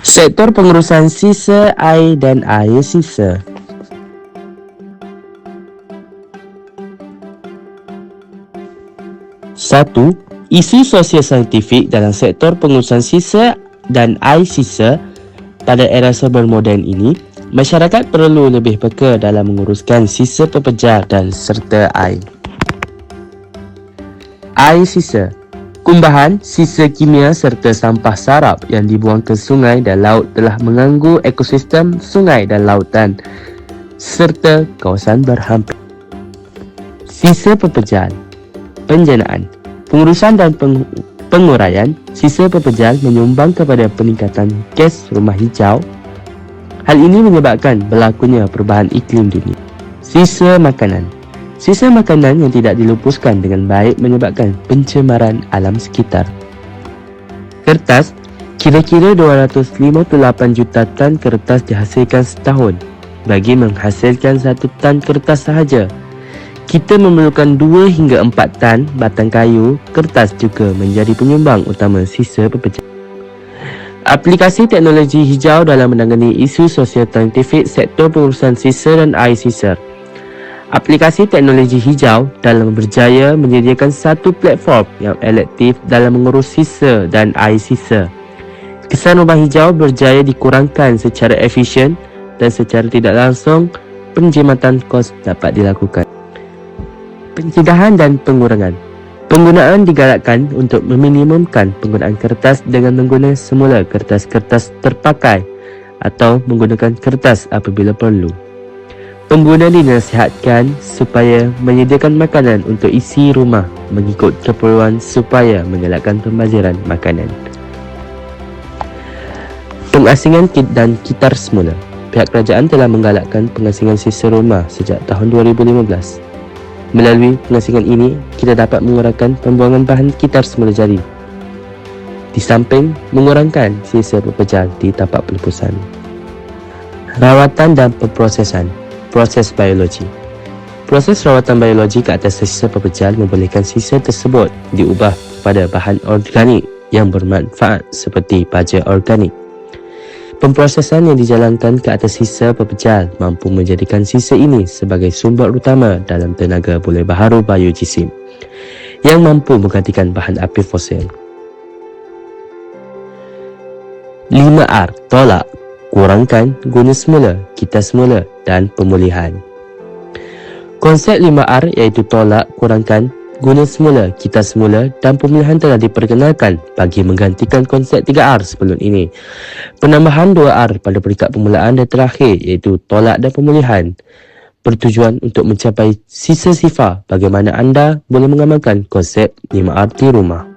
Sektor pengurusan sisa air dan air sisa. Satu, isu sosial saintifik dalam sektor pengurusan sisa dan air sisa. Pada era serba moden ini, masyarakat perlu lebih peka dalam menguruskan sisa pepejar dan serta air. Air sisa. Kumbahan, sisa kimia serta sampah sarap yang dibuang ke sungai dan laut telah mengganggu ekosistem sungai dan lautan serta kawasan berhampir. Sisa pepejar. Penjanaan. Pengurusan dan penguraian sisa pepejar menyumbang kepada peningkatan gas rumah hijau. Hal ini menyebabkan berlakunya perubahan iklim dunia. Sisa makanan. Sisa makanan yang tidak dilupuskan dengan baik menyebabkan pencemaran alam sekitar. Kertas. Kira-kira 258 juta tan kertas dihasilkan setahun. Bagi menghasilkan 1 tan kertas sahaja, kita memerlukan 2 hingga 4 tan batang kayu. Kertas juga menjadi penyumbang utama sisa pepejar. Aplikasi teknologi hijau dalam menangani isu sosial saintifik sektor pengurusan sisa dan air sisa. Aplikasi teknologi hijau dalam berjaya menyediakan satu platform yang efektif dalam mengurus sisa dan air sisa. Kesan rumah hijau berjaya dikurangkan secara efisien dan secara tidak langsung penjimatan kos dapat dilakukan. Pencegahan dan pengurangan. Penggunaan digalakkan untuk meminimumkan penggunaan kertas dengan menggunakan semula kertas-kertas terpakai atau menggunakan kertas apabila perlu. Pengguna dinasihatkan supaya menyediakan makanan untuk isi rumah mengikut keperluan supaya mengelakkan pembaziran makanan. Pengasingan kit dan kitar semula. Pihak kerajaan telah menggalakkan pengasingan sisa rumah sejak tahun 2015. Melalui pengasingan ini, kita dapat mengurangkan pembuangan bahan kitar semula jadi, di samping mengurangkan sisa pepejar di tapak pelepasan. Rawatan dan pemprosesan. Proses biologi. Proses rawatan biologi ke atas sisa pepejar membolehkan sisa tersebut diubah kepada bahan organik yang bermanfaat seperti baja organik. Pemprosesan yang dijalankan ke atas sisa pepejar mampu menjadikan sisa ini sebagai sumber utama dalam tenaga boleh baharu biojisim yang mampu menggantikan bahan api fosil. 5R. Tolak, kurangkan, guna semula, kita semula dan pemulihan. Konsep 5R iaitu tolak, kurangkan, guna semula, kita semula dan pemulihan telah diperkenalkan bagi menggantikan konsep 3R sebelum ini. Penambahan 2R pada peringkat permulaan dan terakhir iaitu tolak dan pemulihan bertujuan untuk mencapai sisa sifar bagaimana anda boleh mengamalkan konsep 5R di rumah.